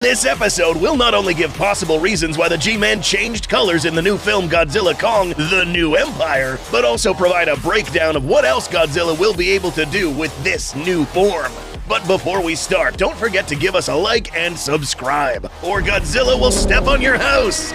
This episode will not only give possible reasons why the G-Man changed colors in the new film Godzilla Kong: The New Empire, but also provide a breakdown of what else Godzilla will be able to do with this new form. But before we start, don't forget to give us a like and subscribe, or Godzilla will step on your house!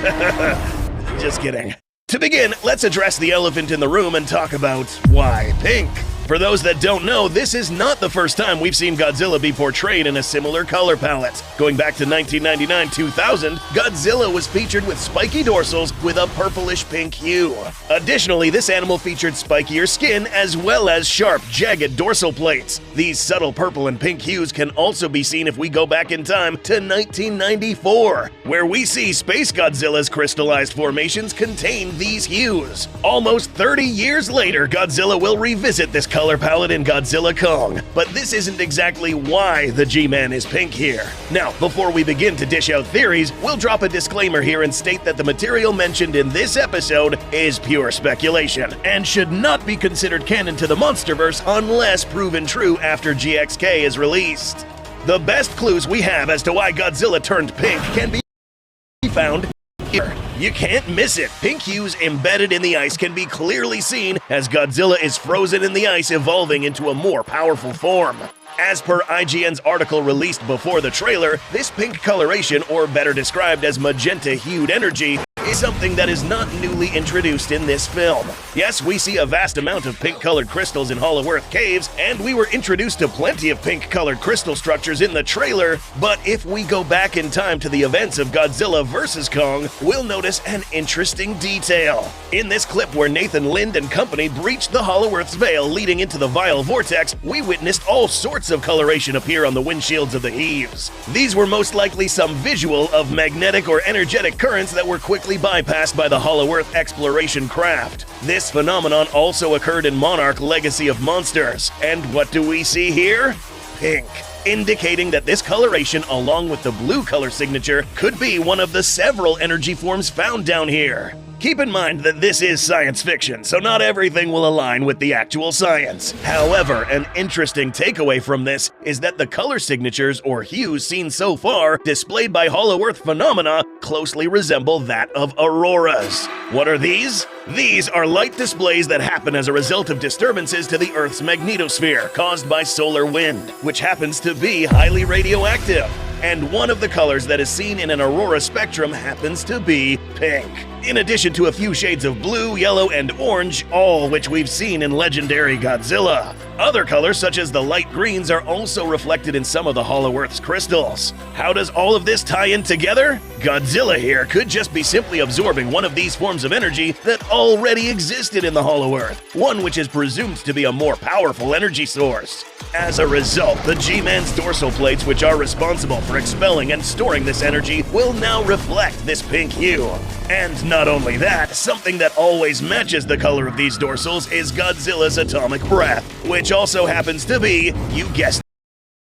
Just kidding. To begin, let's address the elephant in the room and talk about why pink. For those that don't know, this is not the first time we've seen Godzilla be portrayed in a similar color palette. Going back to 1999-2000, Godzilla was featured with spiky dorsals with a purplish pink hue. Additionally, this animal featured spikier skin as well as sharp, jagged dorsal plates. These subtle purple and pink hues can also be seen if we go back in time to 1994, where we see Space Godzilla's crystallized formations contain these hues. Almost 30 years later, Godzilla will revisit this color palette in Godzilla Kong, but this isn't exactly why the G-Man is pink here. Now, before we begin to dish out theories, we'll drop a disclaimer here and state that the material mentioned in this episode is pure speculation, and should not be considered canon to the Monsterverse unless proven true after GXK is released. The best clues we have as to why Godzilla turned pink can be found here. You can't miss it. Pink hues embedded in the ice can be clearly seen as Godzilla is frozen in the ice, evolving into a more powerful form. As per IGN's article released before the trailer, this pink coloration, or better described as magenta-hued energy, is something that is not newly introduced in this film. Yes, we see a vast amount of pink-colored crystals in Hollow Earth caves, and we were introduced to plenty of pink-colored crystal structures in the trailer, but if we go back in time to the events of Godzilla vs. Kong, we'll notice an interesting detail. In this clip where Nathan Lind and company breached the Hollow Earth's veil leading into the Vile Vortex, we witnessed all sorts of coloration appear on the windshields of the heaves. These were most likely some visual of magnetic or energetic currents that were quickly bypassed by the Hollow Earth exploration craft. This phenomenon also occurred in Monarch: Legacy of Monsters. And what do we see here? Pink, indicating that this coloration, along with the blue color signature, could be one of the several energy forms found down here. Keep in mind that this is science fiction, so not everything will align with the actual science. However, an interesting takeaway from this is that the color signatures or hues seen so far displayed by Hollow Earth phenomena closely resemble that of auroras. What are these? These are light displays that happen as a result of disturbances to the Earth's magnetosphere caused by solar wind, which happens to be highly radioactive. And one of the colors that is seen in an aurora spectrum happens to be pink, in addition to a few shades of blue, yellow, and orange, all which we've seen in legendary Godzilla. Other colors, such as the light greens, are also reflected in some of the Hollow Earth's crystals. How does all of this tie in together? Godzilla here could just be simply absorbing one of these forms of energy that already existed in the Hollow Earth, one which is presumed to be a more powerful energy source. As a result, the G-Man's dorsal plates, which are responsible for expelling and storing this energy, will now reflect this pink hue. And not only that, something that always matches the color of these dorsals is Godzilla's atomic breath, which also happens to be, you guessed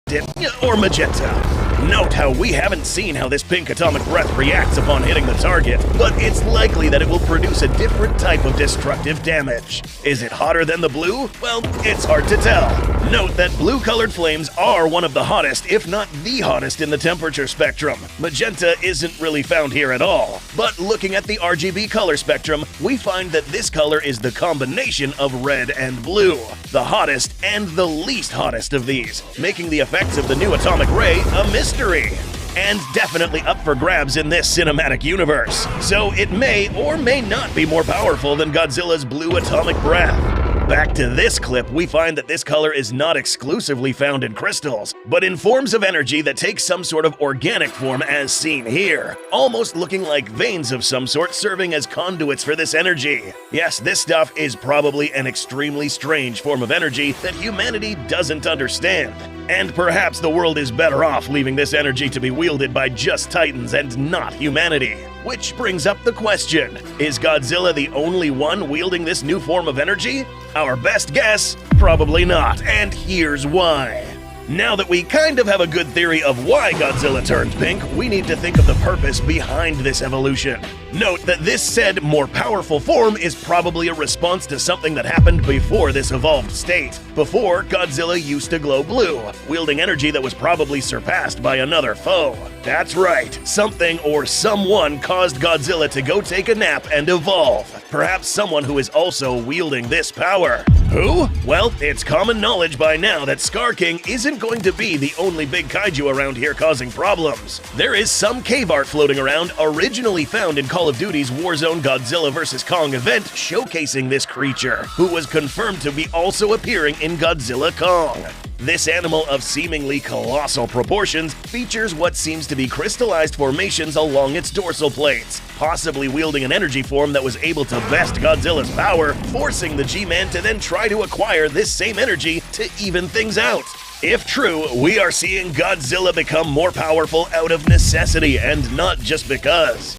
it, or magenta. Note how we haven't seen how this pink atomic breath reacts upon hitting the target, but it's likely that it will produce a different type of destructive damage. Is it hotter than the blue? Well, it's hard to tell. Note that blue-colored flames are one of the hottest, if not the hottest, in the temperature spectrum. Magenta isn't really found here at all, but looking at the RGB color spectrum, we find that this color is the combination of red and blue, the hottest and the least hottest of these, making the effects of the new atomic ray a mystery, and definitely up for grabs in this cinematic universe. So it may or may not be more powerful than Godzilla's blue atomic breath. Back to this clip, we find that this color is not exclusively found in crystals, but in forms of energy that take some sort of organic form as seen here, almost looking like veins of some sort serving as conduits for this energy. Yes, this stuff is probably an extremely strange form of energy that humanity doesn't understand. And perhaps the world is better off leaving this energy to be wielded by just Titans and not humanity. Which brings up the question, is Godzilla the only one wielding this new form of energy? Our best guess, probably not, and here's why. Now that we kind of have a good theory of why Godzilla turned pink, we need to think of the purpose behind this evolution. Note that this said more powerful form is probably a response to something that happened before this evolved state. Before, Godzilla used to glow blue, wielding energy that was probably surpassed by another foe. That's right, something or someone caused Godzilla to go take a nap and evolve. Perhaps someone who is also wielding this power. Who? Well, it's common knowledge by now that Scar King isn't going to be the only big kaiju around here causing problems. There is some cave art floating around, originally found in Call of Duty's Warzone Godzilla vs. Kong event, showcasing this creature, who was confirmed to be also appearing in Godzilla Kong. This animal of seemingly colossal proportions features what seems to be crystallized formations along its dorsal plates, possibly wielding an energy form that was able to best Godzilla's power, forcing the G-Man to then try to acquire this same energy to even things out. If true, we are seeing Godzilla become more powerful out of necessity and not just because.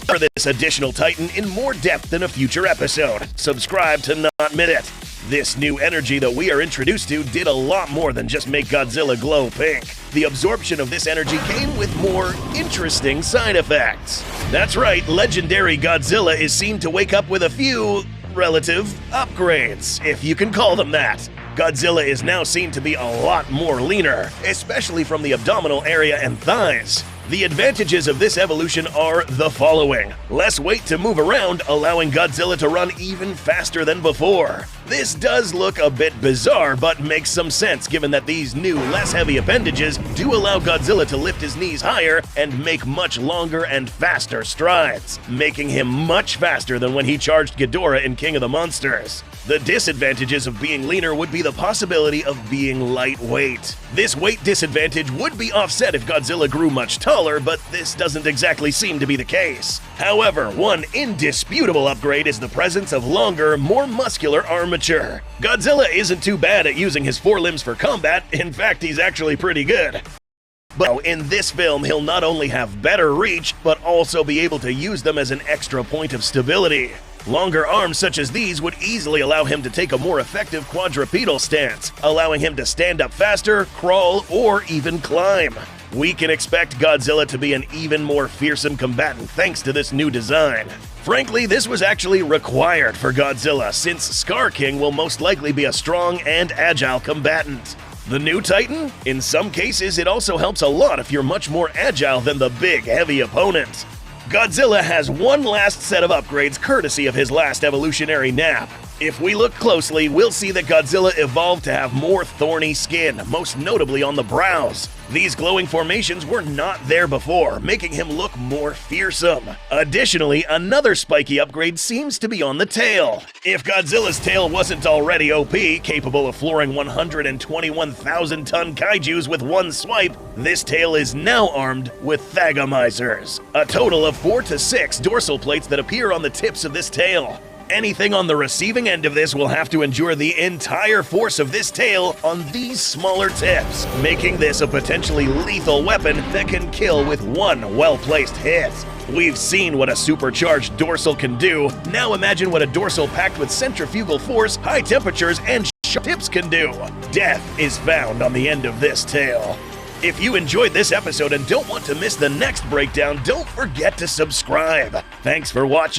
For this additional Titan in more depth in a future episode, subscribe to Not Mid It. This new energy that we are introduced to did a lot more than just make Godzilla glow pink. The absorption of this energy came with more interesting side effects. That's right, legendary Godzilla is seen to wake up with a few relative upgrades, if you can call them that. Godzilla is now seen to be a lot more leaner, especially from the abdominal area and thighs. The advantages of this evolution are the following. Less weight to move around, allowing Godzilla to run even faster than before. This does look a bit bizarre, but makes some sense given that these new, less heavy appendages do allow Godzilla to lift his knees higher and make much longer and faster strides, making him much faster than when he charged Ghidorah in King of the Monsters. The disadvantages of being leaner would be the possibility of being lightweight. This weight disadvantage would be offset if Godzilla grew much taller, but this doesn't exactly seem to be the case. However, one indisputable upgrade is the presence of longer, more muscular armature. Godzilla isn't too bad at using his forelimbs for combat, in fact he's actually pretty good. But in this film, he'll not only have better reach, but also be able to use them as an extra point of stability. Longer arms such as these would easily allow him to take a more effective quadrupedal stance, allowing him to stand up faster, crawl, or even climb. We can expect Godzilla to be an even more fearsome combatant thanks to this new design. Frankly, this was actually required for Godzilla, since Scar King will most likely be a strong and agile combatant. The new Titan? In some cases, it also helps a lot if you're much more agile than the big, heavy opponent. Godzilla has one last set of upgrades courtesy of his last evolutionary nap. If we look closely, we'll see that Godzilla evolved to have more thorny skin, most notably on the brows. These glowing formations were not there before, making him look more fearsome. Additionally, another spiky upgrade seems to be on the tail. If Godzilla's tail wasn't already OP, capable of flooring 121,000-ton kaijus with one swipe, this tail is now armed with thagomizers, a total of 4 to 6 dorsal plates that appear on the tips of this tail. Anything on the receiving end of this will have to endure the entire force of this tail on these smaller tips, making this a potentially lethal weapon that can kill with one well-placed hit. We've seen what a supercharged dorsal can do. Now imagine what a dorsal packed with centrifugal force, high temperatures, and sharp tips can do. Death is found on the end of this tail. If you enjoyed this episode and don't want to miss the next breakdown, don't forget to subscribe. Thanks for watching.